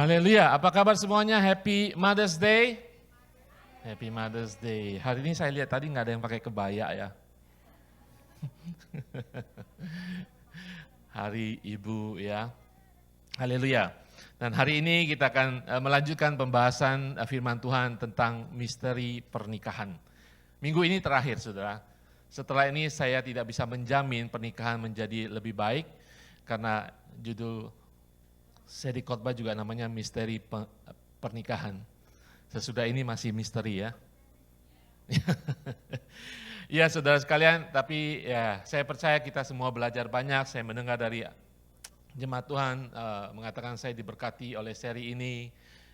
Haleluya, apa kabar semuanya? Happy Mother's Day. Happy Mother's Day. Hari ini saya lihat tadi nggak ada yang pakai kebaya ya. Hari Ibu ya. Haleluya. Dan hari ini kita akan melanjutkan pembahasan firman Tuhan tentang misteri pernikahan. Minggu ini terakhir saudara. Setelah ini saya tidak bisa menjamin pernikahan menjadi lebih baik karena judul seri khotbah juga namanya misteri pernikahan. Sesudah ini masih misteri ya. Ya saudara sekalian, tapi ya saya percaya kita semua belajar banyak. Saya mendengar dari jemaat Tuhan mengatakan saya diberkati oleh seri ini.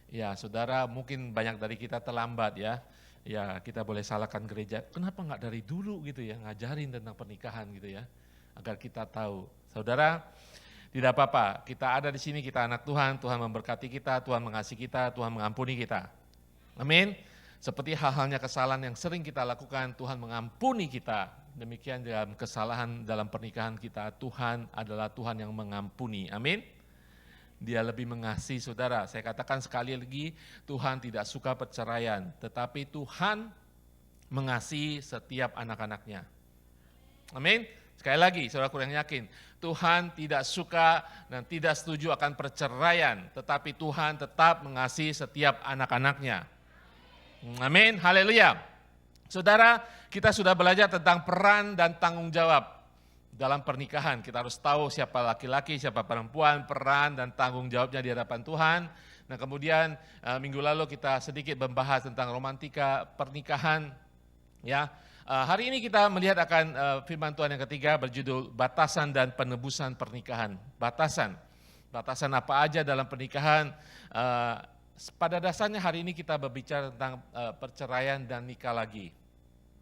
Ya saudara, mungkin banyak dari kita terlambat ya. Ya kita boleh salahkan gereja, kenapa nggak dari dulu gitu ya, ngajarin tentang pernikahan gitu ya. Agar kita tahu. Saudara, tidak apa-apa, kita ada di sini, kita anak Tuhan, Tuhan memberkati kita, Tuhan mengasihi kita, Tuhan mengampuni kita. Amin. Seperti hal-halnya kesalahan yang sering kita lakukan, Tuhan mengampuni kita. Demikian dalam kesalahan dalam pernikahan kita, Tuhan adalah Tuhan yang mengampuni. Amin. Dia lebih mengasihi saudara. Saya katakan sekali lagi, Tuhan tidak suka perceraian, tetapi Tuhan mengasihi setiap anak-anaknya. Amin. Sekali lagi, saudara kurang yakin, Tuhan tidak suka dan tidak setuju akan perceraian, tetapi Tuhan tetap mengasihi setiap anak-anaknya. Amin, haleluya. Saudara, kita sudah belajar tentang peran dan tanggung jawab dalam pernikahan. Kita harus tahu siapa laki-laki, siapa perempuan, peran dan tanggung jawabnya di hadapan Tuhan. Nah kemudian minggu lalu kita sedikit membahas tentang romantika pernikahan. Ya, hari ini kita melihat akan firman Tuhan yang ketiga berjudul batasan dan penebusan pernikahan. Batasan apa aja dalam pernikahan. Pada dasarnya hari ini kita berbicara tentang perceraian dan nikah lagi.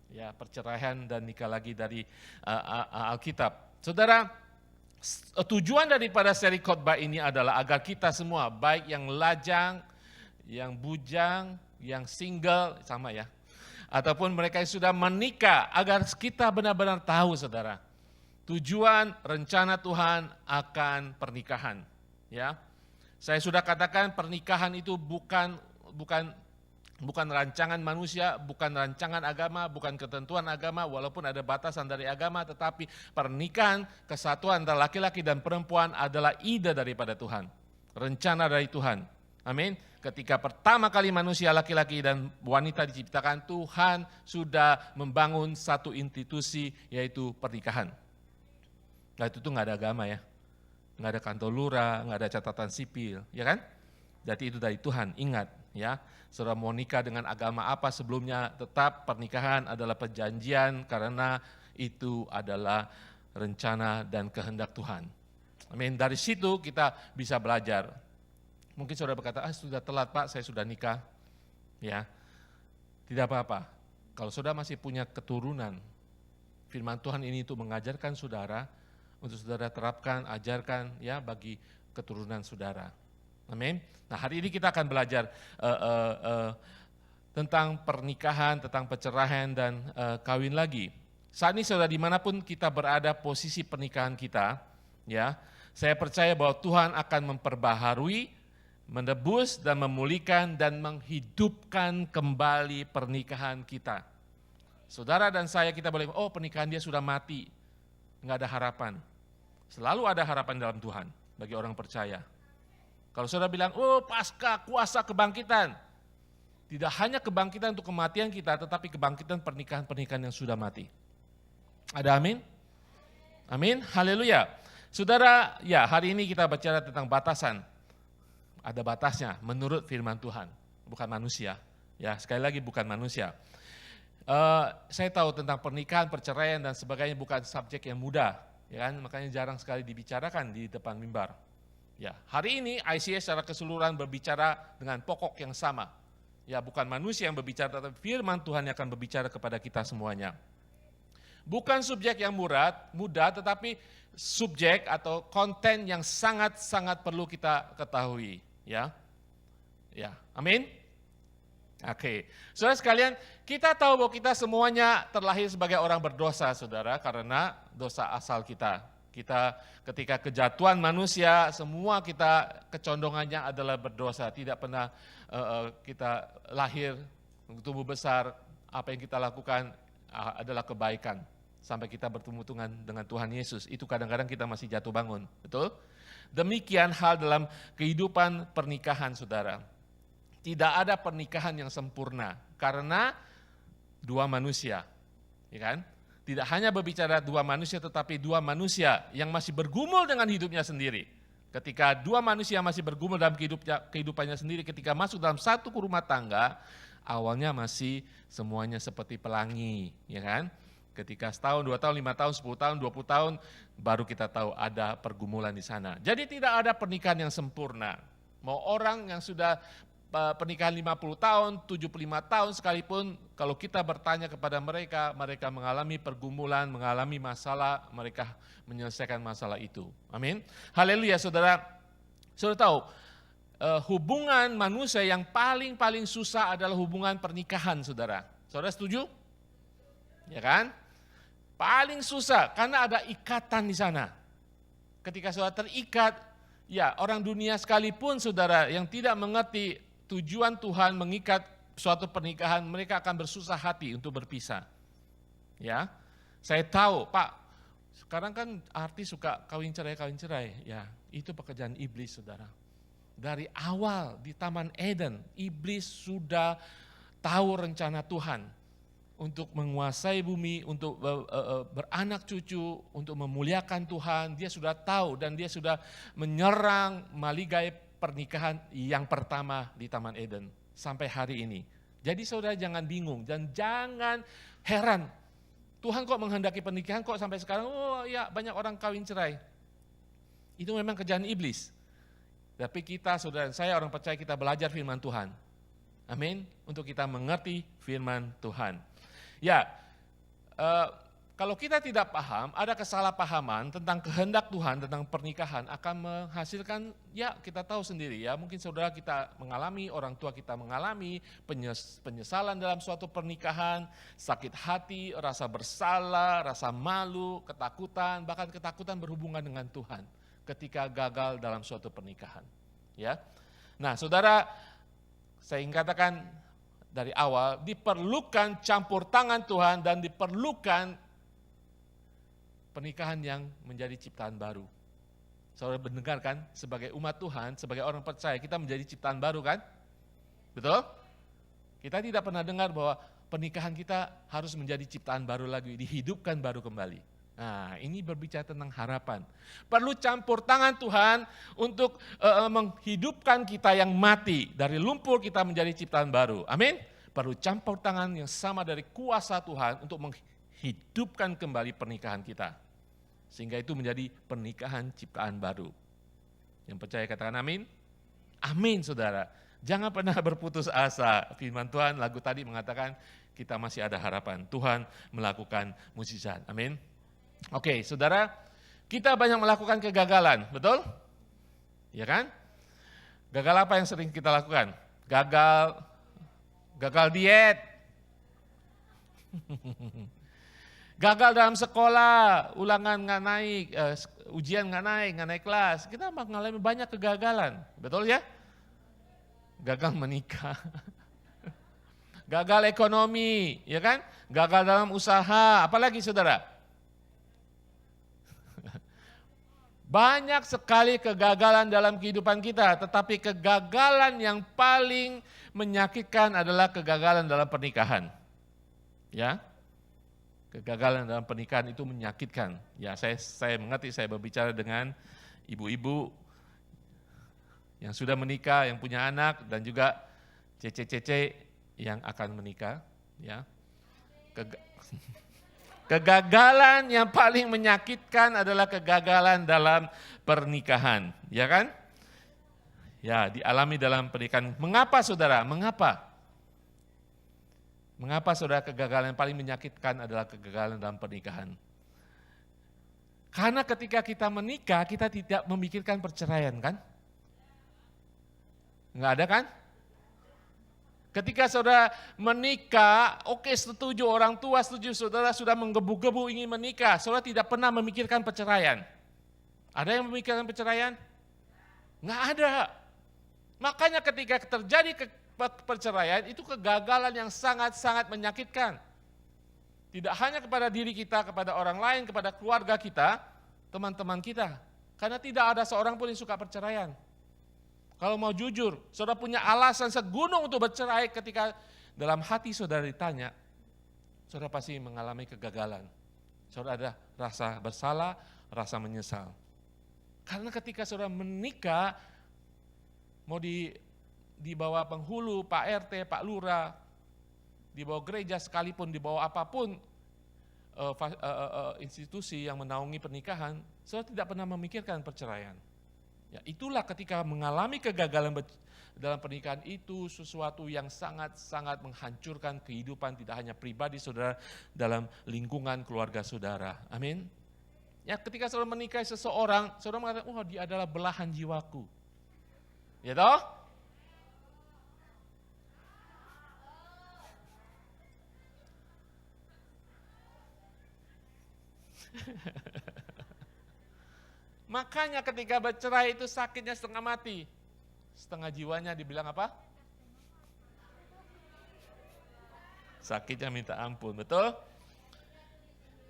Ya, perceraian dan nikah lagi dari Alkitab. Saudara, tujuan daripada seri khotbah ini adalah agar kita semua, baik yang lajang, yang bujang, yang single, sama ya, ataupun mereka yang sudah menikah, agar kita benar-benar tahu saudara, tujuan rencana Tuhan akan pernikahan. Ya, saya sudah katakan pernikahan itu bukan rancangan manusia, bukan rancangan agama, bukan ketentuan agama, walaupun ada batasan dari agama, tetapi pernikahan, kesatuan antara laki-laki dan perempuan adalah ide daripada Tuhan, rencana dari Tuhan. Amin. Ketika pertama kali manusia laki-laki dan wanita diciptakan, Tuhan sudah membangun satu institusi yaitu pernikahan. Nah itu tuh nggak ada agama ya, nggak ada kantor lurah, nggak ada catatan sipil, ya kan? Jadi itu dari Tuhan, ingat ya. Saudara mau nikah dengan agama apa sebelumnya, tetap pernikahan adalah perjanjian karena itu adalah rencana dan kehendak Tuhan. Amin. Dari situ kita bisa belajar. Mungkin saudara berkata, sudah telat Pak, saya sudah nikah. Ya, tidak apa-apa. Kalau saudara masih punya keturunan, firman Tuhan ini itu mengajarkan saudara, untuk saudara terapkan, ajarkan ya bagi keturunan saudara. Amin. Nah hari ini kita akan belajar tentang pernikahan, tentang perceraian dan kawin lagi. Saat ini saudara dimanapun kita berada posisi pernikahan kita, ya, saya percaya bahwa Tuhan akan memperbaharui, menebus dan memulihkan dan menghidupkan kembali pernikahan kita. Saudara dan saya kita boleh, pernikahan dia sudah mati, nggak ada harapan. Selalu ada harapan dalam Tuhan bagi orang percaya. Kalau saudara bilang, pasca kuasa kebangkitan. Tidak hanya kebangkitan untuk kematian kita, tetapi kebangkitan pernikahan-pernikahan yang sudah mati. Ada amin? Amin, haleluya. Saudara, ya hari ini kita bicara tentang batasan. Ada batasnya menurut firman Tuhan, bukan manusia. Ya sekali lagi bukan manusia. Saya tahu tentang pernikahan, perceraian dan sebagainya bukan subjek yang mudah. Ya kan? Makanya jarang sekali dibicarakan di depan mimbar. Ya, hari ini ICS secara keseluruhan berbicara dengan pokok yang sama. Ya, bukan manusia yang berbicara, tetapi firman Tuhan yang akan berbicara kepada kita semuanya. Bukan subjek yang mudah, tetapi subjek atau konten yang sangat-sangat perlu kita ketahui. Ya, amin. Oke, saudara sekalian, kita tahu bahwa kita semuanya terlahir sebagai orang berdosa, saudara, karena dosa asal kita. Kita ketika kejatuhan manusia, semua kita kecondongannya adalah berdosa. Tidak pernah kita lahir, tumbuh besar, apa yang kita lakukan adalah kebaikan. Sampai kita bertemu dengan Tuhan Yesus, itu kadang-kadang kita masih jatuh bangun, betul? Demikian hal dalam kehidupan pernikahan, saudara. Tidak ada pernikahan yang sempurna, karena dua manusia, ya kan? Tidak hanya berbicara dua manusia, tetapi dua manusia yang masih bergumul dengan hidupnya sendiri. Ketika dua manusia masih bergumul dalam kehidupannya sendiri, ketika masuk dalam satu rumah tangga, awalnya masih semuanya seperti pelangi, ya kan? Ketika setahun, 2 tahun, 5 tahun, 10 tahun, 20 tahun, baru kita tahu ada pergumulan di sana. Jadi tidak ada pernikahan yang sempurna. Mau orang yang sudah pernikahan 50 tahun, 75 tahun sekalipun, kalau kita bertanya kepada mereka, mereka mengalami pergumulan, mengalami masalah, mereka menyelesaikan masalah itu. Amin. Haleluya, saudara. Saudara tahu, hubungan manusia yang paling susah adalah hubungan pernikahan, saudara. Saudara setuju? Ya kan? Paling susah, karena ada ikatan di sana. Ketika saudara terikat, ya orang dunia sekalipun, saudara, yang tidak mengerti tujuan Tuhan mengikat suatu pernikahan, mereka akan bersusah hati untuk berpisah. Ya, saya tahu, Pak, sekarang kan artis suka kawin cerai. Ya, itu pekerjaan iblis, saudara. Dari awal di Taman Eden, iblis sudah tahu rencana Tuhan untuk menguasai bumi, untuk beranak cucu, untuk memuliakan Tuhan. Dia sudah tahu dan dia sudah menyerang maligai pernikahan yang pertama di Taman Eden sampai hari ini. Jadi saudara jangan bingung dan jangan heran. Tuhan kok menghendaki pernikahan kok sampai sekarang, oh ya banyak orang kawin cerai. Itu memang kerjaan iblis. Tapi kita, saudara, saya orang percaya kita belajar firman Tuhan. Amin. Untuk kita mengerti firman Tuhan. Ya, kalau kita tidak paham, ada kesalahpahaman tentang kehendak Tuhan, tentang pernikahan akan menghasilkan, ya kita tahu sendiri ya, mungkin saudara kita mengalami, orang tua kita mengalami penyesalan dalam suatu pernikahan, sakit hati, rasa bersalah, rasa malu, ketakutan, bahkan ketakutan berhubungan dengan Tuhan ketika gagal dalam suatu pernikahan. Ya, nah saudara, saya ingin katakan dari awal, diperlukan campur tangan Tuhan dan diperlukan pernikahan yang menjadi ciptaan baru. Saudara mendengar kan, sebagai umat Tuhan, sebagai orang percaya, kita menjadi ciptaan baru kan? Betul? Kita tidak pernah dengar bahwa pernikahan kita harus menjadi ciptaan baru lagi, dihidupkan baru kembali. Nah, ini berbicara tentang harapan. Perlu campur tangan Tuhan untuk menghidupkan kita yang mati. Dari lumpur kita menjadi ciptaan baru. Amin? Perlu campur tangan yang sama dari kuasa Tuhan untuk menghidupkan kembali pernikahan kita. Sehingga itu menjadi pernikahan ciptaan baru. Yang percaya katakan amin? Amin, saudara. Jangan pernah berputus asa. Firman Tuhan, lagu tadi mengatakan kita masih ada harapan. Tuhan melakukan mukjizat. Amin. Oke, saudara, kita banyak melakukan kegagalan, betul? Ya kan? Gagal apa yang sering kita lakukan? Gagal diet. Gagal dalam sekolah, ulangan nggak naik, ujian nggak naik kelas. Kita mengalami banyak kegagalan, betul ya? Gagal menikah, gagal ekonomi, ya kan? Gagal dalam usaha, apalagi saudara? Banyak sekali kegagalan dalam kehidupan kita, tetapi kegagalan yang paling menyakitkan adalah kegagalan dalam pernikahan. Ya, kegagalan dalam pernikahan itu menyakitkan. Ya, saya mengerti, saya berbicara dengan ibu-ibu yang sudah menikah, yang punya anak, dan juga cece-cece yang akan menikah. Ya, kegagalan yang paling menyakitkan adalah kegagalan dalam pernikahan, ya kan? Ya, dialami dalam pernikahan. Mengapa saudara? Mengapa? Mengapa saudara kegagalan yang paling menyakitkan adalah kegagalan dalam pernikahan? Karena ketika kita menikah, kita tidak memikirkan perceraian kan? Enggak ada kan? Ketika saudara menikah, oke setuju, orang tua setuju, saudara sudah menggebu-gebu ingin menikah, saudara tidak pernah memikirkan perceraian. Ada yang memikirkan perceraian? Nggak ada. Makanya ketika terjadi perceraian, itu kegagalan yang sangat-sangat menyakitkan. Tidak hanya kepada diri kita, kepada orang lain, kepada keluarga kita, teman-teman kita. Karena tidak ada seorang pun yang suka perceraian. Kalau mau jujur, saudara punya alasan segunung untuk bercerai ketika dalam hati saudara ditanya, saudara pasti mengalami kegagalan. Saudara ada rasa bersalah, rasa menyesal. Karena ketika saudara menikah, mau di bawah penghulu, Pak RT, Pak Lurah, di bawah gereja sekalipun, di bawah apapun institusi yang menaungi pernikahan, saudara tidak pernah memikirkan perceraian. Ya, itulah ketika mengalami kegagalan dalam pernikahan itu sesuatu yang sangat-sangat menghancurkan kehidupan tidak hanya pribadi saudara, dalam lingkungan keluarga saudara. Amin. Ya, ketika saudara menikahi seseorang, saudara mengatakan, oh dia adalah belahan jiwaku. Ya toh? Makanya ketika bercerai itu sakitnya setengah mati. Setengah jiwanya dibilang apa? Sakitnya minta ampun, betul?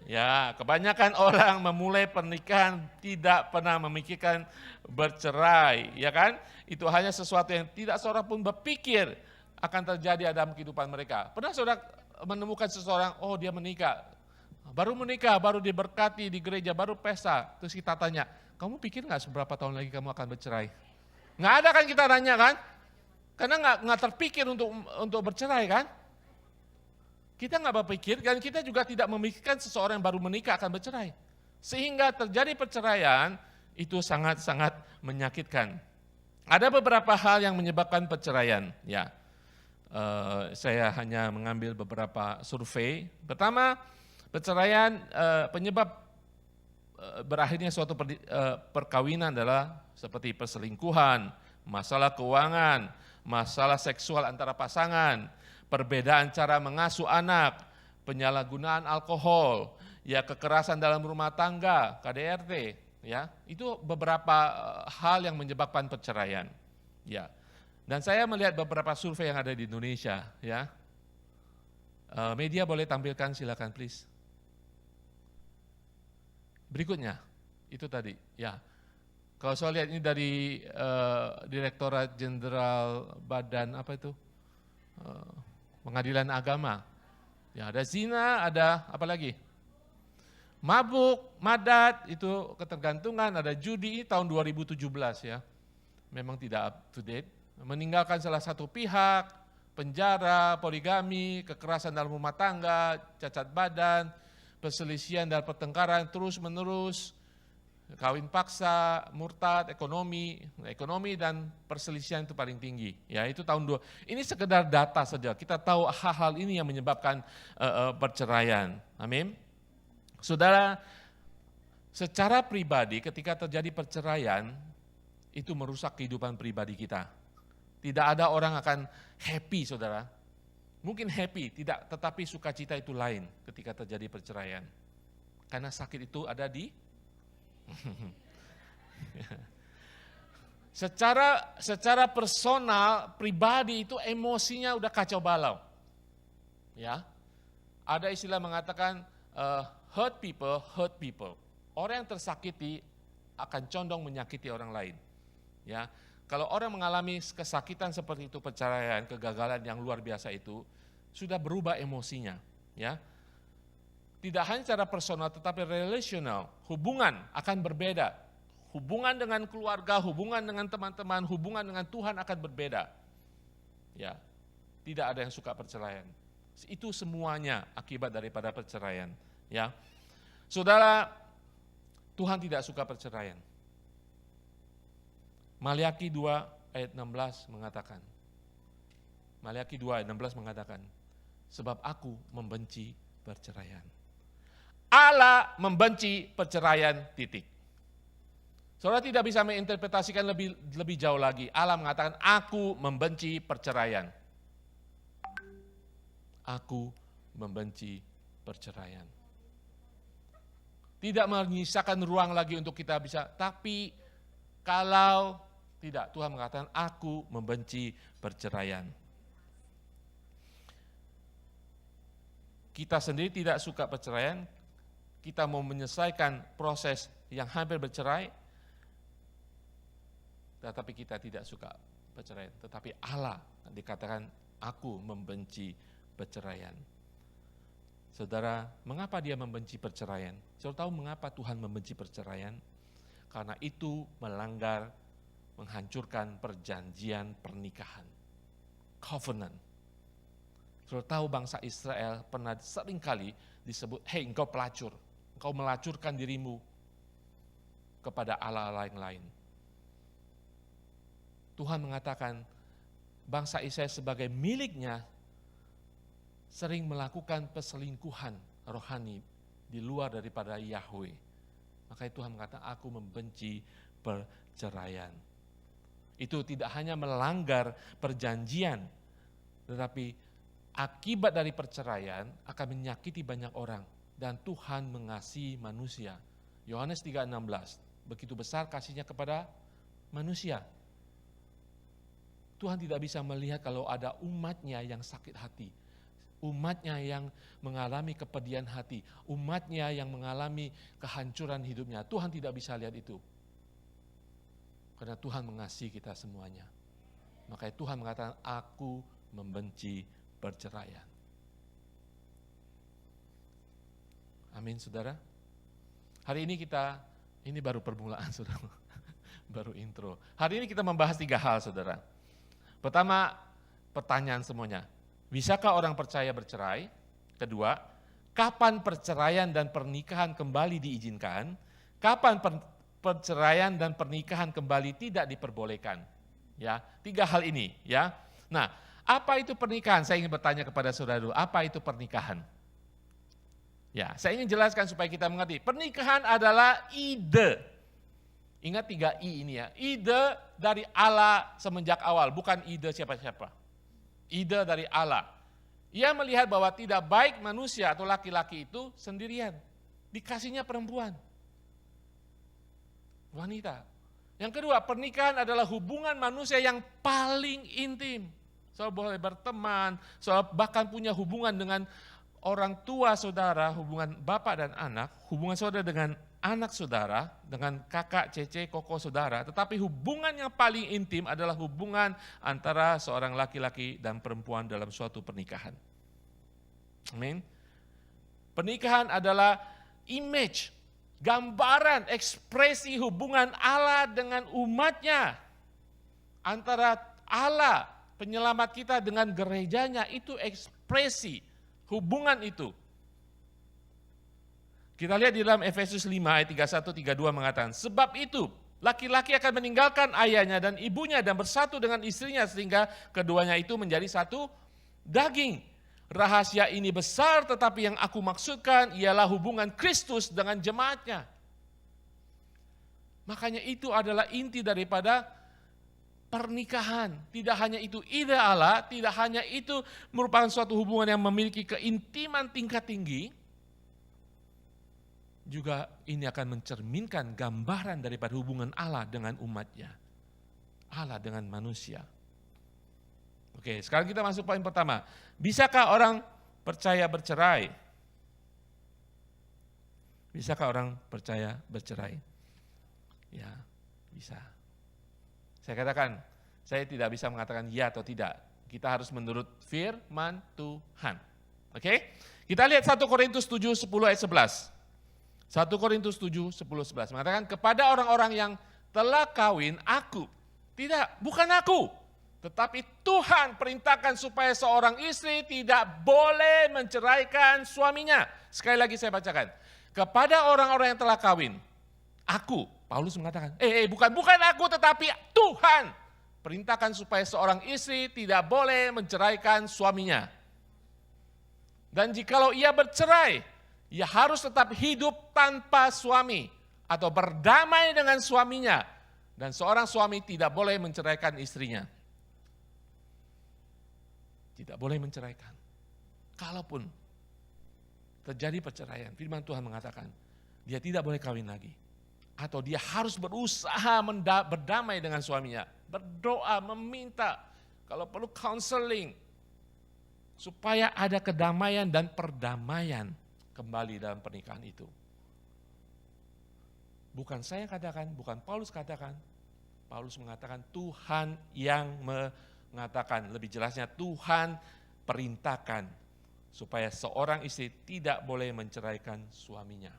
Ya, kebanyakan orang memulai pernikahan tidak pernah memikirkan bercerai, ya kan? Itu hanya sesuatu yang tidak seorang pun berpikir akan terjadi dalam kehidupan mereka. Pernah saudara menemukan seseorang, oh dia menikah, baru diberkati di gereja, baru pesta, terus kita tanya, kamu pikir nggak seberapa tahun lagi kamu akan bercerai? Nggak ada kan kita tanya kan? Karena nggak terpikir untuk bercerai kan? Kita nggak berpikir dan kita juga tidak memikirkan seseorang yang baru menikah akan bercerai. Sehingga terjadi perceraian itu sangat-sangat menyakitkan. Ada beberapa hal yang menyebabkan perceraian. Ya, saya hanya mengambil beberapa survei. Pertama, perceraian penyebab berakhirnya suatu perkawinan adalah seperti perselingkuhan, masalah keuangan, masalah seksual antara pasangan, perbedaan cara mengasuh anak, penyalahgunaan alkohol, ya kekerasan dalam rumah tangga, KDRT, ya itu beberapa hal yang menyebabkan perceraian, ya. Dan saya melihat beberapa survei yang ada di Indonesia, ya. Media boleh tampilkan, silakan please. Berikutnya, itu tadi, ya. Kalau saya lihat ini dari Direktorat Jenderal Badan apa itu? Pengadilan Agama. Ya, ada zina, ada apa lagi? Mabuk, madat, itu ketergantungan, ada judi tahun 2017 ya. Memang tidak up to date. Meninggalkan salah satu pihak, penjara, poligami, kekerasan dalam rumah tangga, cacat badan, perselisihan dan pertengkaran terus-menerus, kawin paksa, murtad, ekonomi dan perselisihan itu paling tinggi. Ya, itu tahun 2. Ini sekedar data saja. Kita tahu hal-hal ini yang menyebabkan perceraian. Amin. Saudara, secara pribadi ketika terjadi perceraian itu merusak kehidupan pribadi kita. Tidak ada orang akan happy, saudara. Mungkin happy, tidak, tetapi sukacita itu lain ketika terjadi perceraian. Karena sakit itu ada di secara personal, pribadi itu emosinya udah kacau balau. Ya. Ada istilah mengatakan hurt people. Orang yang tersakiti akan condong menyakiti orang lain. Ya. Kalau orang mengalami kesakitan seperti itu, perceraian, kegagalan yang luar biasa itu, sudah berubah emosinya, ya. Tidak hanya secara personal tetapi relational, hubungan akan berbeda. Hubungan dengan keluarga, hubungan dengan teman-teman, hubungan dengan Tuhan akan berbeda. Ya. Tidak ada yang suka perceraian. Itu semuanya akibat daripada perceraian, ya. Saudara, Tuhan tidak suka perceraian. Maliaki 2 ayat 16 mengatakan, Maliaki 2 ayat 16 mengatakan, sebab aku membenci perceraian. Allah membenci perceraian, titik. Saudara tidak bisa menginterpretasikan lebih jauh lagi. Allah mengatakan, aku membenci perceraian. Aku membenci perceraian. Tidak menyisakan ruang lagi untuk kita bisa. Tapi kalau tidak, Tuhan mengatakan, aku membenci perceraian. Kita sendiri tidak suka perceraian, kita mau menyelesaikan proses yang hampir bercerai, tetapi kita tidak suka perceraian. Tetapi Allah dikatakan, aku membenci perceraian. Saudara, mengapa dia membenci perceraian? Saudara tahu mengapa Tuhan membenci perceraian? Karena itu melanggar, menghancurkan perjanjian pernikahan. Covenant. Saudara tahu bangsa Israel pernah seringkali disebut, hei engkau pelacur, engkau melacurkan dirimu kepada Allah yang lain. Tuhan mengatakan bangsa Israel sebagai miliknya sering melakukan perselingkuhan rohani di luar daripada Yahweh. Makanya Tuhan mengatakan, aku membenci perceraian. Itu tidak hanya melanggar perjanjian, tetapi akibat dari perceraian akan menyakiti banyak orang. Dan Tuhan mengasihi manusia. Yohanes 3:16, begitu besar kasihnya kepada manusia. Tuhan tidak bisa melihat kalau ada umatnya yang sakit hati. Umatnya yang mengalami kepedihan hati, umatnya yang mengalami kehancuran hidupnya. Tuhan tidak bisa lihat itu. Karena Tuhan mengasihi kita semuanya. Makanya Tuhan mengatakan, aku membenci perceraian. Amin, saudara. Hari ini ini baru permulaan, saudara. Baru intro. Hari ini kita membahas 3 hal, saudara. Pertama, pertanyaan semuanya. Bisakah orang percaya bercerai? Kedua, kapan perceraian dan pernikahan kembali diizinkan? Kapan perceraian dan pernikahan kembali tidak diperbolehkan? Ya, 3 hal ini, ya. Nah, apa itu pernikahan? Saya ingin bertanya kepada saudara dulu, apa itu pernikahan? Ya, saya ingin jelaskan supaya kita mengerti. Pernikahan adalah ide. Ingat 3 I ini ya. Ide dari Allah semenjak awal, bukan ide siapa-siapa. Ide dari Allah. Ia melihat bahwa tidak baik manusia atau laki-laki itu sendirian. Dikasihnya perempuan. Wanita. Yang kedua, pernikahan adalah hubungan manusia yang paling intim. Saudara boleh berteman, saudara bahkan punya hubungan dengan orang tua saudara, hubungan bapak dan anak, hubungan saudara dengan anak saudara, dengan kakak, cece, koko saudara, tetapi hubungan yang paling intim adalah hubungan antara seorang laki-laki dan perempuan dalam suatu pernikahan. Amin. Pernikahan adalah image, gambaran, ekspresi hubungan Allah dengan umatnya. Antara Allah, penyelamat kita dengan gerejanya, itu ekspresi hubungan itu. Kita lihat di dalam Efesus 5 ayat 31-32 mengatakan, sebab itu laki-laki akan meninggalkan ayahnya dan ibunya dan bersatu dengan istrinya sehingga keduanya itu menjadi satu daging. Rahasia ini besar tetapi yang aku maksudkan ialah hubungan Kristus dengan jemaatnya. Makanya itu adalah inti daripada pernikahan. Tidak hanya itu ide Allah, tidak hanya itu merupakan suatu hubungan yang memiliki keintiman tingkat tinggi, juga ini akan mencerminkan gambaran daripada hubungan Allah dengan umatnya. Allah dengan manusia. Oke, sekarang kita masuk poin pertama. Bisakah orang percaya bercerai? Bisakah orang percaya bercerai? Ya, bisa. Saya katakan, saya tidak bisa mengatakan ya atau tidak. Kita harus menurut firman Tuhan. Oke? Kita lihat 1 Korintus 7, 10 ayat 11. 1 Korintus 7, 10, 11 mengatakan kepada orang-orang yang telah kawin aku. Tidak, bukan aku. Tetapi Tuhan perintahkan supaya seorang istri tidak boleh menceraikan suaminya. Sekali lagi saya bacakan. Kepada orang-orang yang telah kawin, aku, Paulus mengatakan, bukan aku tetapi Tuhan perintahkan supaya seorang istri tidak boleh menceraikan suaminya. Dan jikalau ia bercerai, ia harus tetap hidup tanpa suami atau berdamai dengan suaminya. Dan seorang suami tidak boleh menceraikan istrinya. Tidak boleh menceraikan. Kalaupun terjadi perceraian, firman Tuhan mengatakan, dia tidak boleh kawin lagi. Atau dia harus berusaha berdamai dengan suaminya, berdoa, meminta, kalau perlu counseling, supaya ada kedamaian dan perdamaian kembali dalam pernikahan itu. Bukan saya katakan, bukan Paulus katakan. Paulus mengatakan Tuhan yang mengatakan, lebih jelasnya Tuhan perintahkan supaya seorang istri tidak boleh menceraikan suaminya.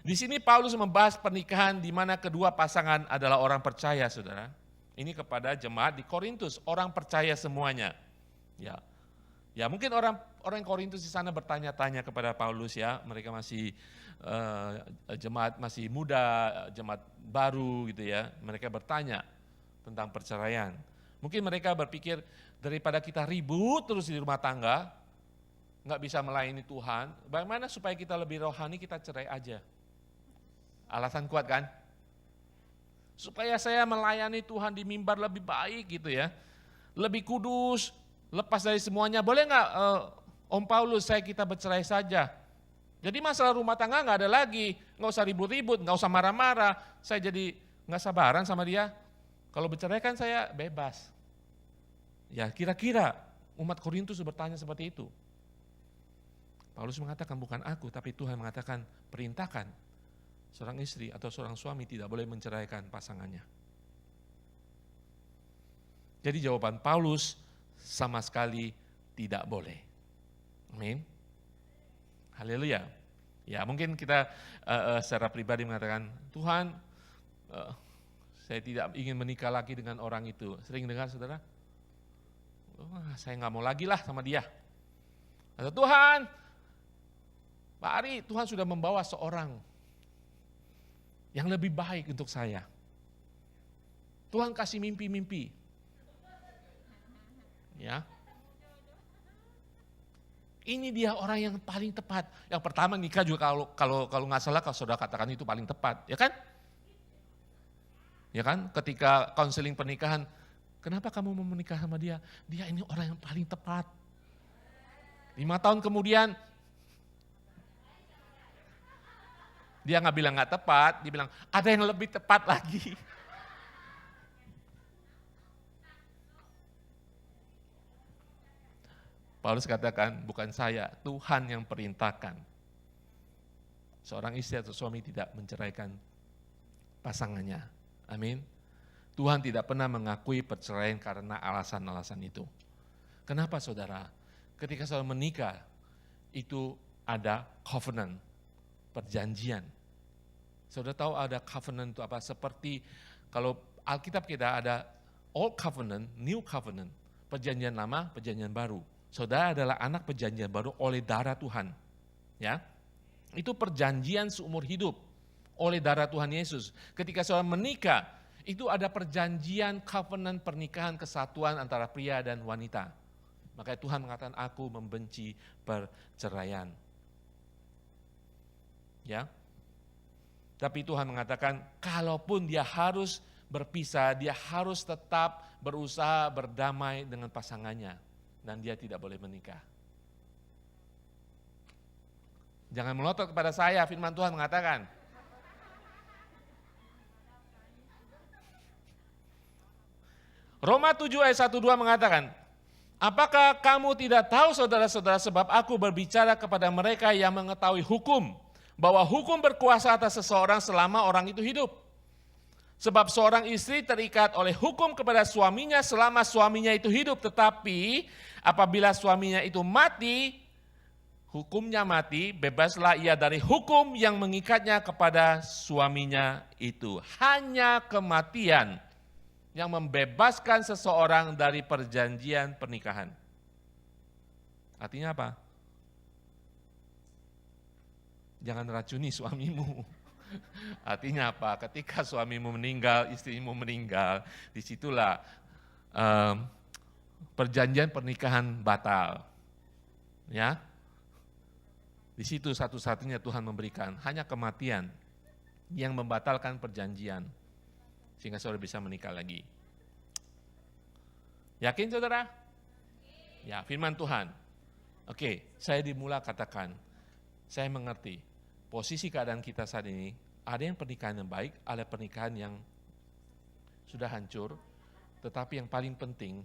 Di sini Paulus membahas pernikahan di mana kedua pasangan adalah orang percaya, saudara. Ini kepada jemaat di Korintus, orang percaya semuanya. Ya mungkin orang Korintus di sana bertanya-tanya kepada Paulus ya, mereka masih jemaat masih muda, jemaat baru gitu ya. Mereka bertanya tentang perceraian. Mungkin mereka berpikir daripada kita ribut terus di rumah tangga, nggak bisa melayani Tuhan, bagaimana supaya kita lebih rohani, kita cerai aja. Alasan kuat kan? Supaya saya melayani Tuhan di mimbar lebih baik gitu ya, lebih kudus, lepas dari semuanya. Boleh nggak Om Paulus, kita bercerai saja. Jadi masalah rumah tangga nggak ada lagi, nggak usah ribut-ribut, nggak usah marah-marah. Saya jadi nggak sabaran sama dia. Kalau bercerai kan saya bebas. Ya kira-kira umat Korintus bertanya seperti itu. Paulus mengatakan bukan aku, tapi Tuhan mengatakan perintahkan seorang istri atau seorang suami tidak boleh menceraikan pasangannya. Jadi jawaban Paulus sama sekali tidak boleh. Amin. Haleluya. Ya mungkin kita secara pribadi mengatakan, Tuhan saya tidak ingin menikah lagi dengan orang itu. Sering dengar saudara? Saya nggak mau lagi lah sama dia. Atau Tuhan, Pak Ari, Tuhan sudah membawa seorang yang lebih baik untuk saya. Tuhan kasih mimpi-mimpi. Ya. Ini dia orang yang paling tepat. Yang pertama nikah juga kalau nggak salah kalau saudara katakan itu paling tepat, ya kan? Ya kan? Ketika konseling pernikahan, kenapa kamu mau menikah sama dia? Dia ini orang yang paling tepat. 5 tahun kemudian dia nggak bilang nggak tepat, dia bilang ada yang lebih tepat lagi. Paulus katakan, bukan saya, Tuhan yang perintahkan. Seorang istri atau suami tidak menceraikan pasangannya. Amin. Tuhan tidak pernah mengakui perceraian karena alasan-alasan itu. Kenapa saudara? Ketika saudara menikah, itu ada covenant, perjanjian. Saudara tahu ada covenant itu apa? Seperti kalau Alkitab kita ada Old Covenant, New Covenant, perjanjian lama, perjanjian baru. Saudara adalah anak perjanjian baru oleh darah Tuhan. Ya, itu perjanjian seumur hidup oleh darah Tuhan Yesus. Ketika saudara menikah, itu ada perjanjian covenant pernikahan kesatuan antara pria dan wanita. Makanya Tuhan mengatakan aku membenci perceraian. Ya. Tapi Tuhan mengatakan kalaupun dia harus berpisah, dia harus tetap berusaha berdamai dengan pasangannya. Dan dia tidak boleh menikah. Jangan melotot kepada saya, firman Tuhan mengatakan. Roma 7 ayat 1-2 mengatakan, apakah kamu tidak tahu saudara-saudara sebab aku berbicara kepada mereka yang mengetahui hukum, bahwa hukum berkuasa atas seseorang selama orang itu hidup. Sebab seorang istri terikat oleh hukum kepada suaminya selama suaminya itu hidup, tetapi apabila suaminya itu mati, hukumnya mati, bebaslah ia dari hukum yang mengikatnya kepada suaminya itu. Hanya kematian yang membebaskan seseorang dari perjanjian pernikahan. Artinya apa? Jangan racuni suamimu. Artinya apa? Ketika suamimu meninggal, istrimu meninggal, disitulah perjanjian pernikahan batal. Ya, di situ satu-satunya Tuhan memberikan hanya kematian yang membatalkan perjanjian, sehingga saudara bisa menikah lagi. Yakin saudara? Ya, firman Tuhan. Oke, saya dimula katakan, saya mengerti. posisi keadaan kita saat ini, ada yang pernikahan yang baik, ada pernikahan yang sudah hancur, tetapi yang paling penting,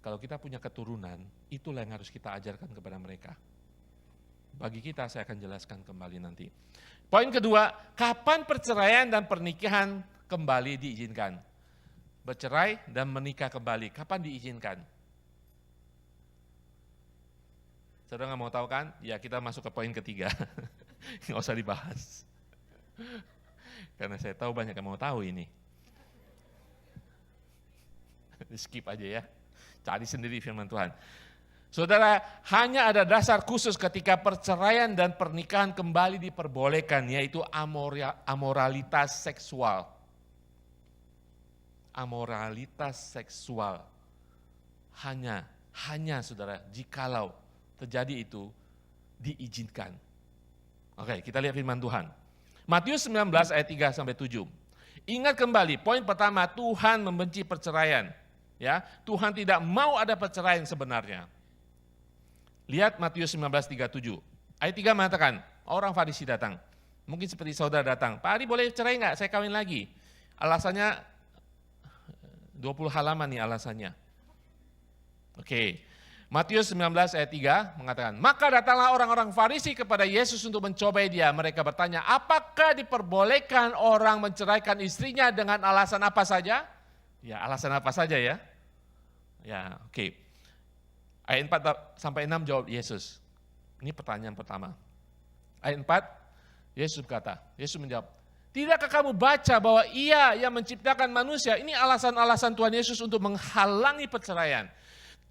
kalau kita punya keturunan, itulah yang harus kita ajarkan kepada mereka. Bagi kita, saya akan jelaskan kembali nanti. Poin kedua, kapan perceraian dan pernikahan kembali diizinkan? Bercerai dan menikah kembali, kapan diizinkan? Saudara nggak mau tahu kan? Ya kita masuk ke poin ketiga, nggak usah dibahas. Karena saya tahu banyak yang mau tahu ini. Skip aja ya, cari sendiri firman Tuhan. Saudara, hanya ada dasar khusus ketika perceraian dan pernikahan kembali diperbolehkan, yaitu amoralitas seksual. Amoralitas seksual. Hanya saudara, jikalau terjadi itu diizinkan. Oke, kita lihat firman Tuhan. Matius 19 ayat 3-7. Ingat kembali, poin pertama, Tuhan membenci perceraian. Ya, Tuhan tidak mau ada perceraian sebenarnya. Lihat Matius 19:37. Ayat 3 mengatakan, orang Farisi datang. Mungkin seperti saudara datang, Pak Ari boleh cerai enggak? Saya kawin lagi. Alasannya 20 halaman nih alasannya. Oke. Matius 19 ayat 3 mengatakan, maka datanglah orang-orang Farisi kepada Yesus untuk mencobai dia. Mereka bertanya, apakah diperbolehkan orang menceraikan istrinya dengan alasan apa saja? Ya, alasan apa saja ya? Ya, oke. Ayat 4-6 jawab Yesus. Ini pertanyaan pertama. Ayat 4, Yesus menjawab, tidakkah kamu baca bahwa Ia yang menciptakan manusia? Ini alasan-alasan Tuhan Yesus untuk menghalangi perceraian.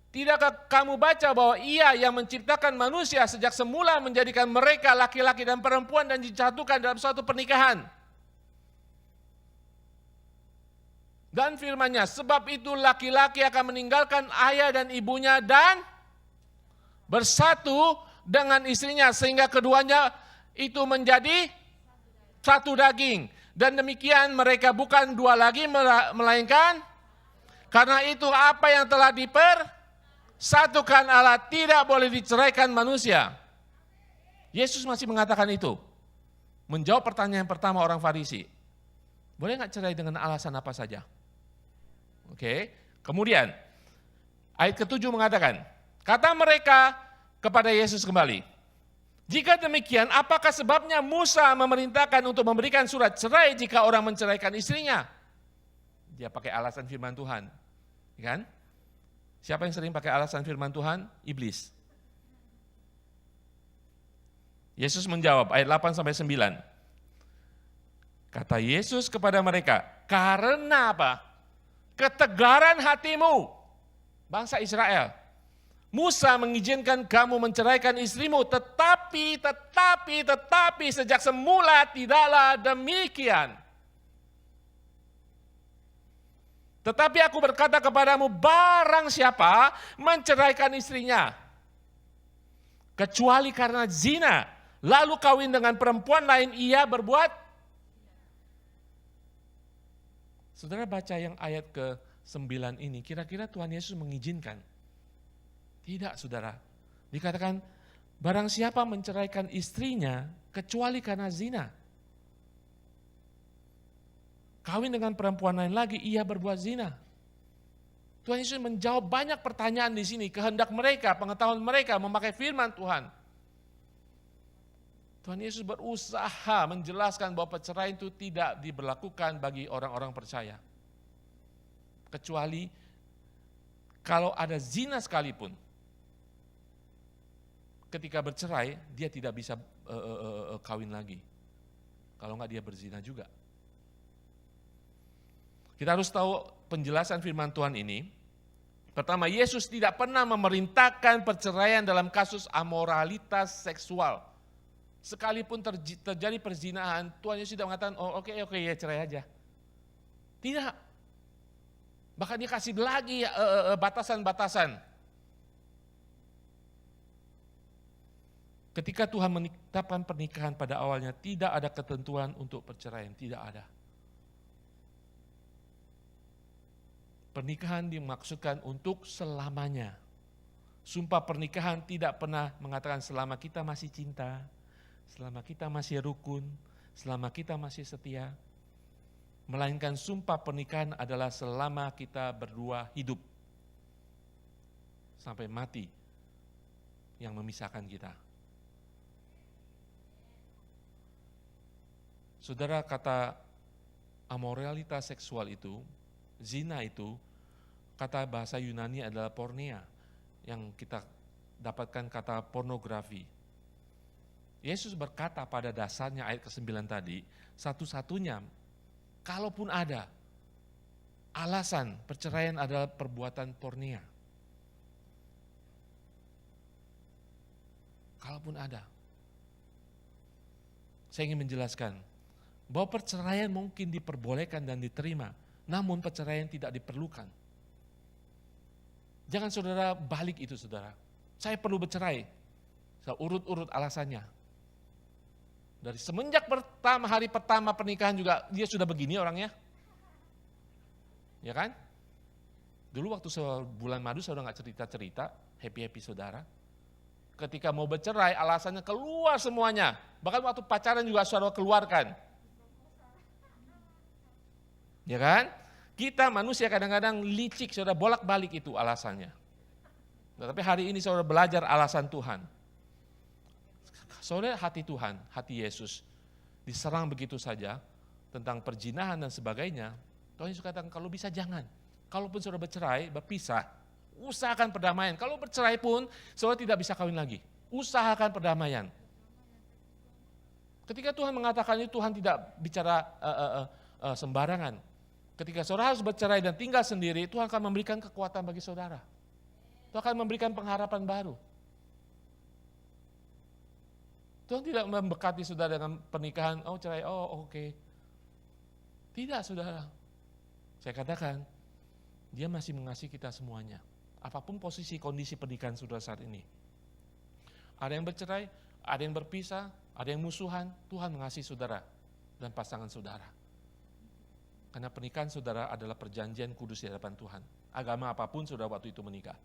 Tidakkah kamu baca bahwa Ia yang menciptakan manusia sejak semula menjadikan mereka laki-laki dan perempuan dan dijatuhkan dalam suatu pernikahan? Dan firman-Nya, sebab itu laki-laki akan meninggalkan ayah dan ibunya dan bersatu dengan istrinya sehingga keduanya itu menjadi satu daging. Dan demikian mereka bukan dua lagi melainkan karena itu apa yang telah dipersatukan Allah tidak boleh diceraikan manusia. Yesus masih mengatakan itu. Menjawab pertanyaan pertama orang Farisi. Boleh nggak cerai dengan alasan apa saja? Oke. Kemudian ayat ke-7 mengatakan, kata mereka kepada Yesus kembali, jika demikian apakah sebabnya Musa memerintahkan untuk memberikan surat cerai jika orang menceraikan istrinya? Dia pakai alasan firman Tuhan. Kan? Siapa yang sering pakai alasan firman Tuhan? Iblis. Yesus menjawab ayat 8-9. Kata Yesus kepada mereka, karena apa? Ketegaran hatimu, bangsa Israel. Musa mengizinkan kamu menceraikan istrimu, tetapi sejak semula tidaklah demikian. Tetapi aku berkata kepadamu, barang siapa menceraikan istrinya, kecuali karena zina, lalu kawin dengan perempuan lain, ia berbuat. Saudara baca yang ayat ke-9 ini, kira-kira Tuhan Yesus mengizinkan? Tidak, saudara. Dikatakan, barang siapa menceraikan istrinya, kecuali karena zina. Kawin dengan perempuan lain lagi, ia berbuat zina. Tuhan Yesus menjawab banyak pertanyaan di sini, kehendak mereka, pengetahuan mereka, memakai firman Tuhan. Tuhan Yesus berusaha menjelaskan bahwa perceraian itu tidak diberlakukan bagi orang-orang percaya. Kecuali kalau ada zina sekalipun, ketika bercerai dia tidak bisa kawin lagi. Kalau enggak dia berzina juga. Kita harus tahu penjelasan firman Tuhan ini. Pertama, Yesus tidak pernah memerintahkan perceraian dalam kasus amoralitas seksual. Sekalipun terjadi perzinahan, Tuhan Yesus tidak mengatakan, oh oke ya cerai aja. Tidak. Bahkan dia kasih lagi batasan-batasan. Ketika Tuhan menetapkan pernikahan pada awalnya, tidak ada ketentuan untuk perceraian, tidak ada. Pernikahan dimaksudkan untuk selamanya. Sumpah pernikahan tidak pernah mengatakan selama kita masih cinta, selama kita masih rukun, selama kita masih setia. Melainkan sumpah pernikahan adalah selama kita berdua hidup. Sampai mati yang memisahkan kita. Saudara, kata amoralitas seksual itu, zina itu, kata bahasa Yunani adalah porneia, yang kita dapatkan kata pornografi. Yesus berkata pada dasarnya ayat ke-9 tadi, satu-satunya, kalaupun ada, alasan perceraian adalah perbuatan porneia. Kalaupun ada. Saya ingin menjelaskan, bahwa perceraian mungkin diperbolehkan dan diterima, namun perceraian tidak diperlukan. Jangan saudara balik itu saudara. Saya perlu bercerai. Saya urut-urut alasannya. Dari semenjak hari pertama pernikahan juga dia sudah begini orangnya. Ya kan? Dulu waktu bulan madu saudara nggak cerita-cerita, happy-happy saudara. Ketika mau bercerai alasannya keluar semuanya. Bahkan waktu pacaran juga saudara keluarkan. Ya kan? Kita manusia kadang-kadang licik, saudara bolak-balik itu alasannya. Tapi hari ini saudara belajar alasan Tuhan. Saudara hati Tuhan, hati Yesus diserang begitu saja tentang perzinahan dan sebagainya. Tuhan Yesus katakan kalau bisa jangan. Kalaupun saudara bercerai, berpisah, usahakan perdamaian. Kalau bercerai pun saudara tidak bisa kawin lagi. Usahakan perdamaian. Ketika Tuhan mengatakan itu, Tuhan tidak bicara sembarangan. Ketika saudara harus bercerai dan tinggal sendiri, Tuhan akan memberikan kekuatan bagi saudara. Tuhan akan memberikan pengharapan baru. Tuhan tidak memberkati saudara dengan pernikahan, oh cerai, oh oke. Tidak saudara. Saya katakan, dia masih mengasihi kita semuanya. Apapun posisi kondisi pernikahan saudara saat ini. Ada yang bercerai, ada yang berpisah, ada yang musuhan, Tuhan mengasihi saudara dan pasangan saudara. Karena pernikahan saudara adalah perjanjian kudus di hadapan Tuhan. Agama apapun saudara waktu itu menikah.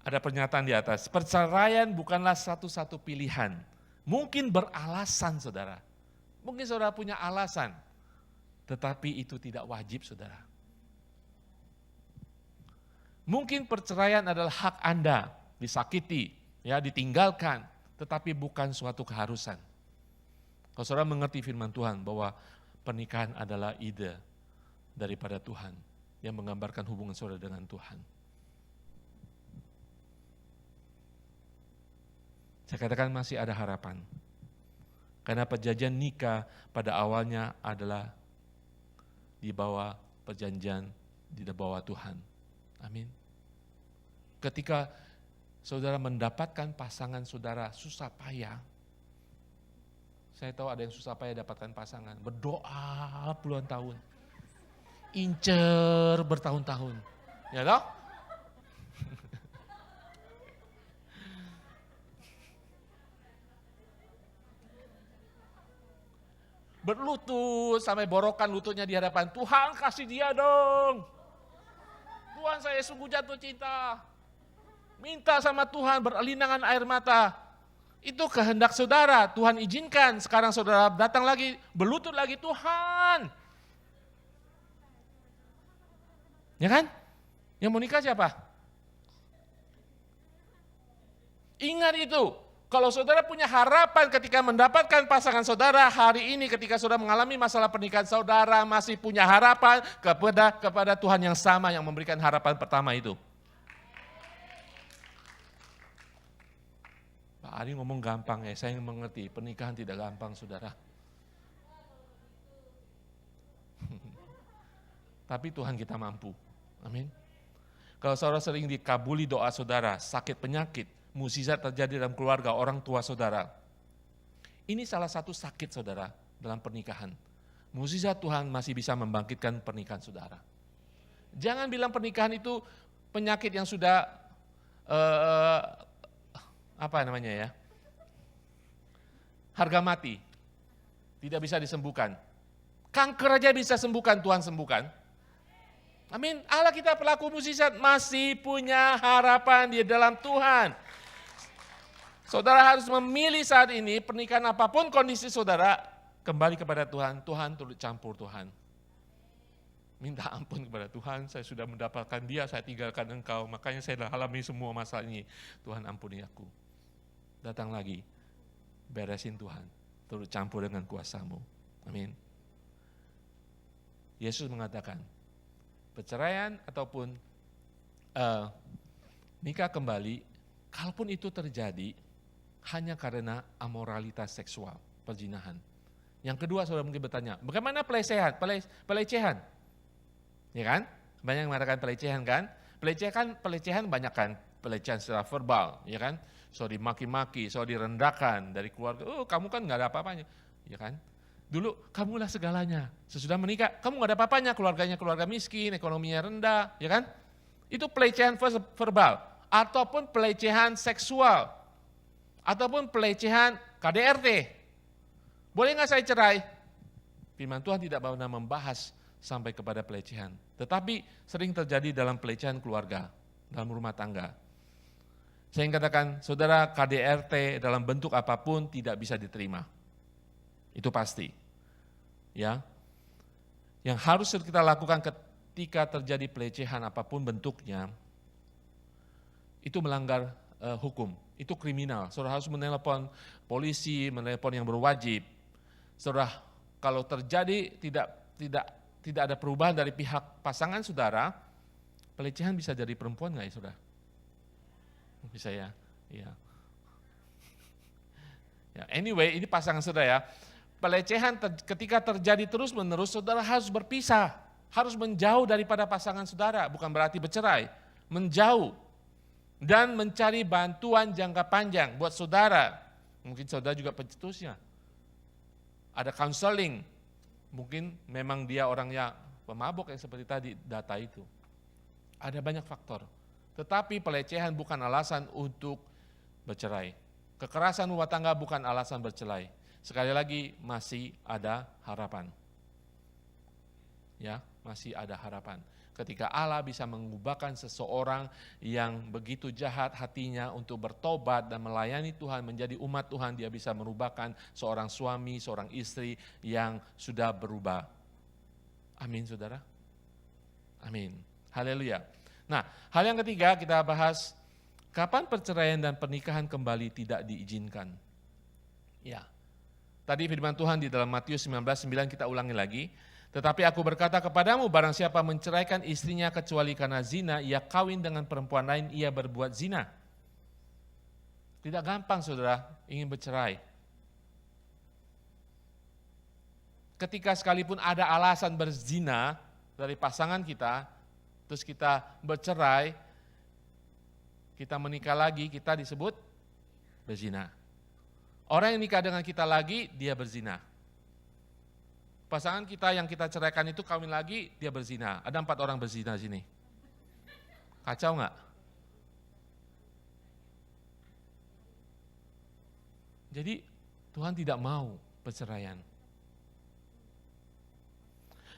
Ada pernyataan di atas, perceraian bukanlah satu-satu pilihan. Mungkin beralasan saudara. Mungkin saudara punya alasan. Tetapi itu tidak wajib saudara. Mungkin perceraian adalah hak Anda, disakiti, ya ditinggalkan. Tetapi bukan suatu keharusan. Kalau saudara mengerti firman Tuhan bahwa pernikahan adalah ide daripada Tuhan yang menggambarkan hubungan saudara dengan Tuhan. Saya katakan masih ada harapan. Karena perjanjian nikah pada awalnya adalah di bawah perjanjian di bawah Tuhan. Amin. Ketika saudara mendapatkan pasangan saudara susah payah, saya tahu ada yang susah payah dapatkan pasangan, berdoa puluhan tahun, incer bertahun-tahun, ya toh? Berlutut sampai borokan lututnya di hadapan Tuhan, kasih dia dong. Tuhan, saya sungguh jatuh cinta. Minta sama Tuhan berlinangan air mata. Itu kehendak saudara, Tuhan izinkan. Sekarang saudara datang lagi, berlutut lagi, Tuhan. Ya kan? Yang mau nikah siapa? Ingat itu. Kalau saudara punya harapan ketika mendapatkan pasangan saudara, hari ini ketika saudara mengalami masalah pernikahan, saudara masih punya harapan kepada Tuhan yang sama yang memberikan harapan pertama itu. Pak Ari ngomong gampang ya, saya mengerti, pernikahan tidak gampang saudara. Tapi Tuhan kita mampu, amin. Kalau saudara sering dikabuli doa saudara, sakit penyakit, mukjizat terjadi dalam keluarga orang tua saudara. Ini salah satu sakit saudara dalam pernikahan. Mukjizat Tuhan masih bisa membangkitkan pernikahan saudara. Jangan bilang pernikahan itu penyakit yang sudah harga mati, tidak bisa disembuhkan. Kanker aja bisa sembuhkan, Tuhan sembuhkan. Amin. Allah kita pelaku mukjizat masih punya harapan di dalam Tuhan. Saudara harus memilih saat ini pernikahan apapun kondisi saudara, kembali kepada Tuhan. Tuhan turut campur Tuhan. Minta ampun kepada Tuhan, saya sudah mendapatkan dia, saya tinggalkan engkau. Makanya saya alami semua masalah ini. Tuhan ampuni aku. Datang lagi, beresin Tuhan. Turut campur dengan kuasa-Mu. Amin. Yesus mengatakan, perceraian ataupun nikah kembali, kalaupun itu terjadi, hanya karena amoralitas seksual, perzinahan. Yang kedua, saudara mungkin bertanya, bagaimana pelecehan? Pelecehan. Ya kan? Banyak yang mengatakan pelecehan kan? Pelecehan banyak kan? Pelecehan secara verbal, ya kan? So dimaki-maki, so direndahkan dari keluarga. Oh, kamu kan nggak ada apa-apanya, ya kan? Dulu kamulah segalanya. Sesudah menikah, kamu nggak ada apa-apanya. Keluarganya keluarga miskin, ekonominya rendah, ya kan? Itu pelecehan verbal ataupun pelecehan seksual ataupun pelecehan KDRT. Boleh nggak saya cerai? Firman Tuhan tidak pernah membahas sampai kepada pelecehan. Tetapi sering terjadi dalam pelecehan keluarga, dalam rumah tangga. Saya ingin katakan, saudara, KDRT dalam bentuk apapun tidak bisa diterima. Itu pasti. Ya. Yang harus kita lakukan ketika terjadi pelecehan apapun bentuknya, itu melanggar hukum. Itu kriminal. Saudara harus menelepon polisi, menelepon yang berwajib. Saudara, kalau terjadi tidak ada perubahan dari pihak pasangan saudara, pelecehan bisa jadi perempuan nggak ya saudara? Bisa ya? Ya. Anyway, ini pasangan saudara ya. Pelecehan ketika terjadi terus menerus, saudara harus berpisah. Harus menjauh daripada pasangan saudara, bukan berarti bercerai. Menjauh. Dan mencari bantuan jangka panjang buat saudara. Mungkin saudara juga pencetusnya. Ada counseling. Mungkin memang dia orangnya pemabuk yang seperti tadi data itu. Ada banyak faktor. Tetapi pelecehan bukan alasan untuk bercerai. Kekerasan rumah tangga bukan alasan bercerai. Sekali lagi masih ada harapan. Ya, masih ada harapan. Ketika Allah bisa mengubahkan seseorang yang begitu jahat hatinya untuk bertobat dan melayani Tuhan, menjadi umat Tuhan, dia bisa merubahkan seorang suami, seorang istri yang sudah berubah. Amin, saudara. Amin. Haleluya. Nah, hal yang ketiga kita bahas, kapan perceraian dan pernikahan kembali tidak diizinkan. Ya, tadi firman Tuhan di dalam Matius 19:9 kita ulangi lagi. Tetapi aku berkata kepadamu, barang siapa menceraikan istrinya kecuali karena zina, ia kawin dengan perempuan lain, ia berbuat zina. Tidak gampang saudara ingin bercerai. Ketika sekalipun ada alasan berzina dari pasangan kita, terus kita bercerai, kita menikah lagi, kita disebut berzina. Orang yang nikah dengan kita lagi, dia berzina. Pasangan kita yang kita ceraikan itu kawin lagi, dia berzina. Ada 4 orang berzina sini. Kacau nggak? Jadi Tuhan tidak mau perceraian.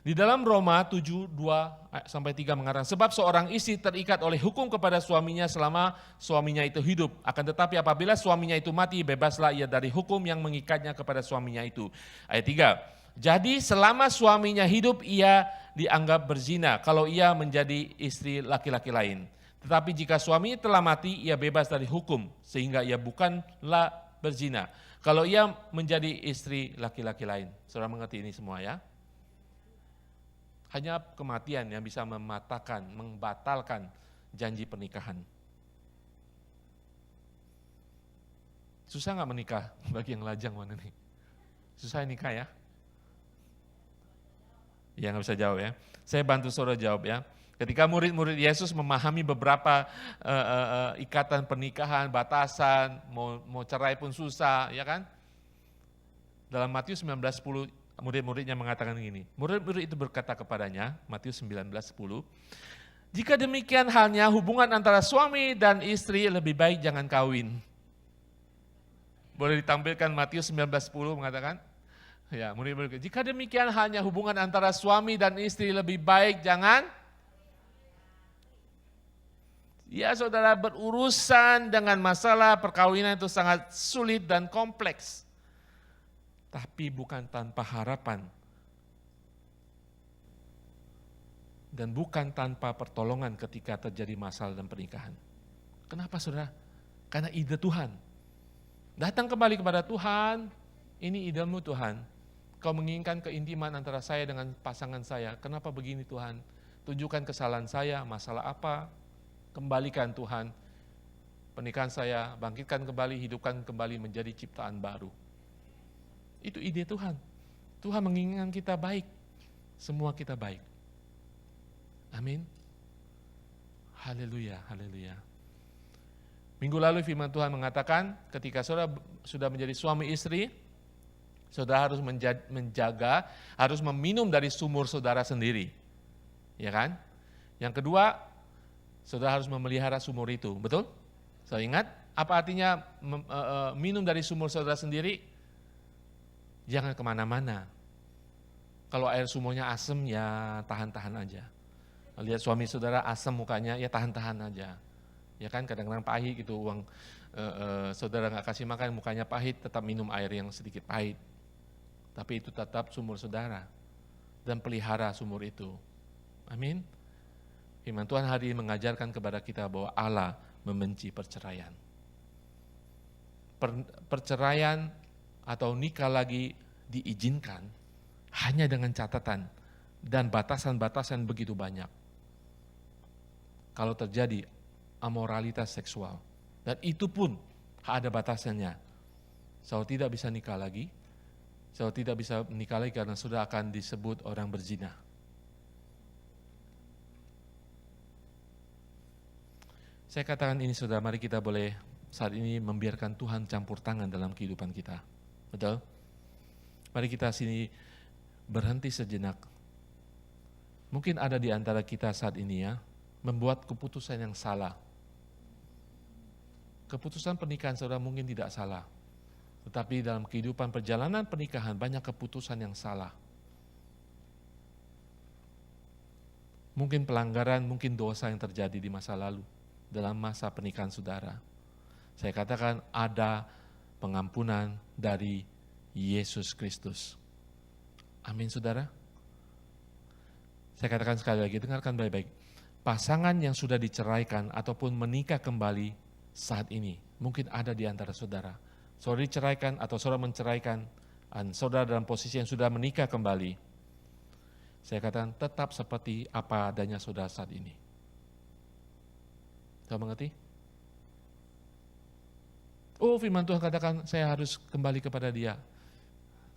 Di dalam Roma 7:2-3 mengatakan, sebab seorang istri terikat oleh hukum kepada suaminya selama suaminya itu hidup. Akan tetapi apabila suaminya itu mati, bebaslah ia dari hukum yang mengikatnya kepada suaminya itu. Ayat 3. Jadi selama suaminya hidup ia dianggap berzina kalau ia menjadi istri laki-laki lain. Tetapi jika suami telah mati ia bebas dari hukum sehingga ia bukanlah berzina kalau ia menjadi istri laki-laki lain. Saudara mengerti ini semua ya? Hanya kematian yang bisa membatalkan janji pernikahan. Susah nggak menikah bagi yang lajang mana nih? Susah nikah ya? Ya nggak bisa jawab ya. Saya bantu saudara jawab ya. Ketika murid-murid Yesus memahami beberapa ikatan pernikahan, batasan, mau cerai pun susah, ya kan? Dalam Matius 19:10 murid-muridnya mengatakan gini. Murid-murid itu berkata kepadanya, Matius 19:10, jika demikian halnya hubungan antara suami dan istri lebih baik jangan kawin. Boleh ditampilkan Matius 19:10 mengatakan? Ya, murid-murid. Jika demikian hanya hubungan antara suami dan istri lebih baik jangan Ya saudara, berurusan dengan masalah perkawinan itu sangat sulit dan kompleks. Tapi bukan tanpa harapan. Dan bukan tanpa pertolongan ketika terjadi masalah dalam pernikahan. Kenapa saudara? Karena ide Tuhan. Datang kembali kepada Tuhan, ini idemu Tuhan. Kau menginginkan keintiman antara saya dengan pasangan saya. Kenapa begini Tuhan? Tunjukkan kesalahan saya, masalah apa? Kembalikan Tuhan, pernikahan saya, bangkitkan kembali, hidupkan kembali menjadi ciptaan baru. Itu ide Tuhan. Tuhan menginginkan kita baik, semua kita baik. Amin. Haleluya, haleluya. Minggu lalu firman Tuhan mengatakan, ketika saudara sudah menjadi suami istri, saudara harus menjaga, harus meminum dari sumur saudara sendiri. Ya kan? Yang kedua, saudara harus memelihara sumur itu, betul? Saya ingat, apa artinya minum dari sumur saudara sendiri? Jangan kemana-mana. Kalau air sumurnya asam, ya tahan-tahan aja. Lihat suami saudara asam mukanya, ya tahan-tahan aja. Ya kan, kadang-kadang pahit gitu, uang saudara nggak kasih makan, mukanya pahit, tetap minum air yang sedikit pahit. Tapi itu tetap sumur saudara. Dan pelihara sumur itu. Amin. Firman Tuhan hari ini mengajarkan kepada kita bahwa Allah membenci perceraian. Perceraian atau nikah lagi diizinkan hanya dengan catatan dan batasan-batasan begitu banyak. Kalau terjadi amoralitas seksual, dan itu pun ada batasannya. Saudara tidak bisa nikah lagi, saudara tidak bisa menikah lagi karena sudah akan disebut orang berzina. Saya katakan ini saudara, mari kita boleh saat ini membiarkan Tuhan campur tangan dalam kehidupan kita. Betul? Mari kita sini berhenti sejenak. Mungkin ada di antara kita saat ini ya, membuat keputusan yang salah. Keputusan pernikahan saudara mungkin tidak salah. Tetapi dalam kehidupan perjalanan pernikahan banyak keputusan yang salah. Mungkin pelanggaran, mungkin dosa yang terjadi di masa lalu. Dalam masa pernikahan saudara. Saya katakan ada pengampunan dari Yesus Kristus. Amin saudara. Saya katakan sekali lagi, dengarkan baik-baik. Pasangan yang sudah diceraikan ataupun menikah kembali saat ini, mungkin ada di antara saudara. Saudara diceraikan atau saudara menceraikan, dan saudara dalam posisi yang sudah menikah kembali. Saya katakan tetap seperti apa adanya saudara saat ini. Kau mengerti? Oh, firman Tuhan katakan saya harus kembali kepada dia.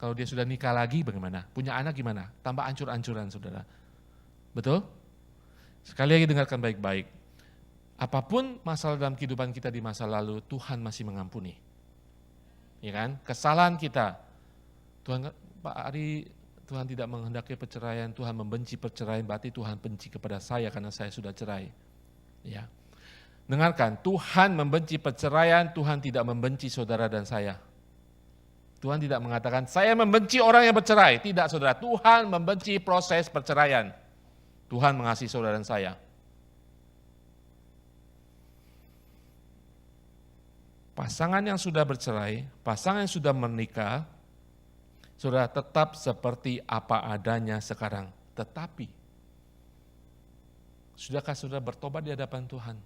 Kalau dia sudah nikah lagi bagaimana? Punya anak gimana? Tambah ancur-ancuran saudara. Betul? Sekali lagi dengarkan baik-baik. Apapun masalah dalam kehidupan kita di masa lalu, Tuhan masih mengampuni. Ya kan? Kesalahan kita. Tuhan, Pak Ari, Tuhan tidak menghendaki perceraian, Tuhan membenci perceraian, berarti Tuhan benci kepada saya karena saya sudah cerai. Ya. Dengarkan, Tuhan membenci perceraian, Tuhan tidak membenci saudara dan saya. Tuhan tidak mengatakan, saya membenci orang yang bercerai. Tidak saudara, Tuhan membenci proses perceraian. Tuhan mengasihi saudara dan saya. Pasangan yang sudah bercerai, pasangan yang sudah menikah, saudara tetap seperti apa adanya sekarang. Tetapi, sudahkah saudara bertobat di hadapan Tuhan?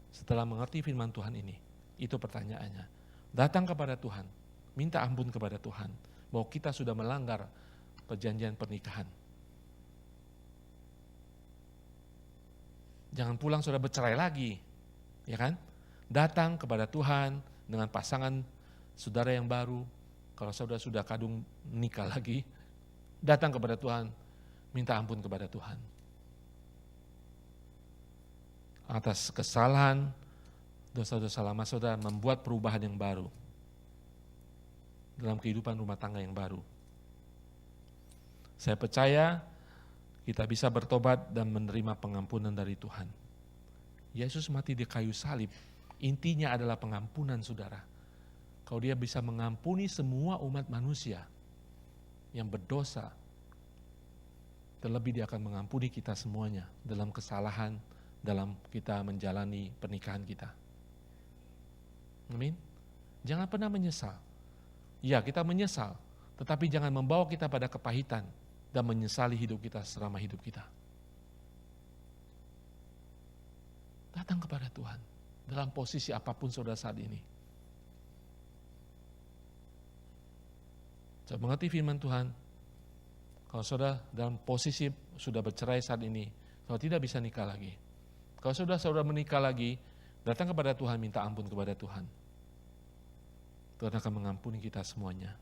Setelah mengerti firman Tuhan ini, itu pertanyaannya. Datang kepada Tuhan, minta ampun kepada Tuhan, bahwa kita sudah melanggar perjanjian pernikahan. Jangan pulang sudah bercerai lagi, ya kan? Datang kepada Tuhan dengan pasangan saudara yang baru. Kalau saudara sudah kadung nikah lagi, datang kepada Tuhan, minta ampun kepada Tuhan. Atas kesalahan, dosa-dosa lama saudara membuat perubahan yang baru dalam kehidupan rumah tangga yang baru. Saya percaya kita bisa bertobat dan menerima pengampunan dari Tuhan. Yesus mati di kayu salib, intinya adalah pengampunan saudara. Kalau dia bisa mengampuni semua umat manusia yang berdosa, terlebih dia akan mengampuni kita semuanya dalam kesalahan dalam kita menjalani pernikahan kita. Amin. Jangan pernah menyesal. Ya, kita menyesal, tetapi jangan membawa kita pada kepahitan dan menyesali hidup kita selama hidup kita. Datang kepada Tuhan dalam posisi apapun saudara saat ini. Saya mengerti firman Tuhan. Kalau saudara dalam posisi sudah bercerai saat ini, saudara tidak bisa nikah lagi. Kalau saudara menikah lagi, datang kepada Tuhan, minta ampun kepada Tuhan. Tuhan akan mengampuni kita semuanya.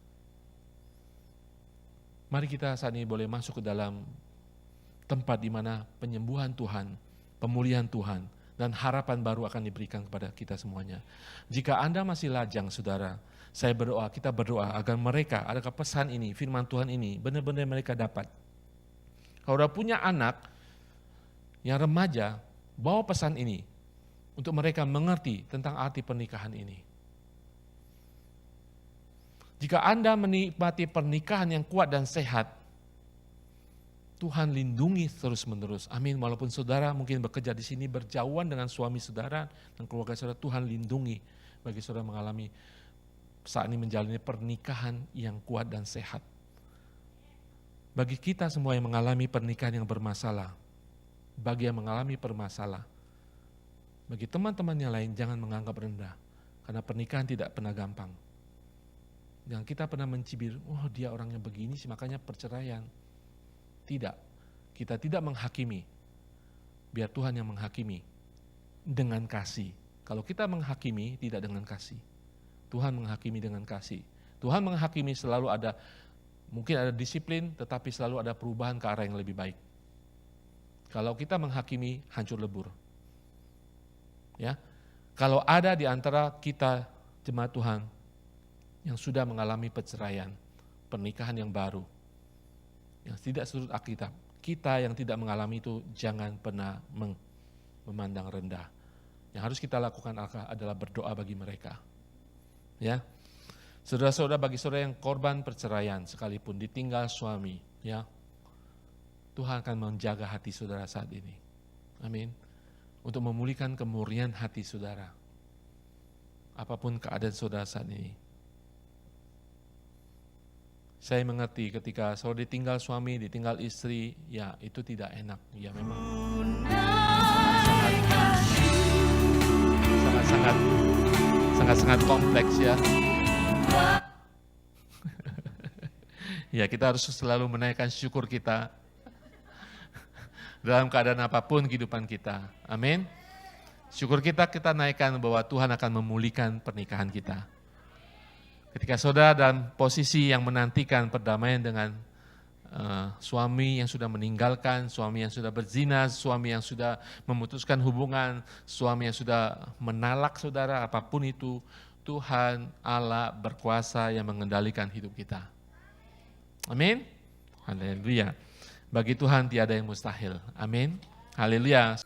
Mari kita saat ini boleh masuk ke dalam tempat di mana penyembuhan Tuhan, pemulihan Tuhan, dan harapan baru akan diberikan kepada kita semuanya. Jika Anda masih lajang, saudara, kita berdoa agar mereka, adakah pesan ini, firman Tuhan ini, benar-benar mereka dapat. Kalau udah punya anak yang remaja, bawa pesan ini untuk mereka mengerti tentang arti pernikahan ini. Jika Anda menikmati pernikahan yang kuat dan sehat, Tuhan lindungi terus-menerus. Amin. Walaupun saudara mungkin bekerja di sini berjauhan dengan suami saudara dan keluarga saudara, Tuhan lindungi bagi saudara mengalami saat ini menjalani pernikahan yang kuat dan sehat. Bagi kita semua yang mengalami pernikahan yang bermasalah, bagi yang mengalami permasalah, bagi teman-teman yang lain jangan menganggap rendah, karena pernikahan tidak pernah gampang. Yang kita pernah mencibir, oh dia orangnya begini sih makanya perceraian. Tidak, kita tidak menghakimi, biar Tuhan yang menghakimi dengan kasih. Kalau kita menghakimi tidak dengan kasih, Tuhan menghakimi dengan kasih. Tuhan menghakimi selalu ada, mungkin ada disiplin, tetapi selalu ada perubahan ke arah yang lebih baik. Kalau kita menghakimi, hancur lebur. Ya, kalau ada di antara kita jemaat Tuhan yang sudah mengalami perceraian, pernikahan yang baru, yang tidak surut Alkitab, kita yang tidak mengalami itu jangan pernah memandang rendah. Yang harus kita lakukan adalah berdoa bagi mereka. Ya, saudara-saudara, bagi saudara yang korban perceraian sekalipun ditinggal suami, ya, Tuhan akan menjaga hati saudara saat ini. Amin. Untuk memulihkan kemurnian hati saudara, apapun keadaan saudara saat ini. Saya mengerti ketika saudara ditinggal suami, ditinggal istri, ya itu tidak enak. Ya memang sangat kompleks ya. Ya kita harus selalu menaikkan syukur kita dalam keadaan apapun kehidupan kita. Amin. Syukur kita naikkan bahwa Tuhan akan memulihkan pernikahan kita. Ketika saudara dalam posisi yang menantikan perdamaian dengan suami yang sudah meninggalkan, suami yang sudah berzina, suami yang sudah memutuskan hubungan, suami yang sudah menalak saudara, apapun itu, Tuhan Allah berkuasa yang mengendalikan hidup kita. Amin. Haleluya. Bagi Tuhan tiada yang mustahil. Amin. Haleluya.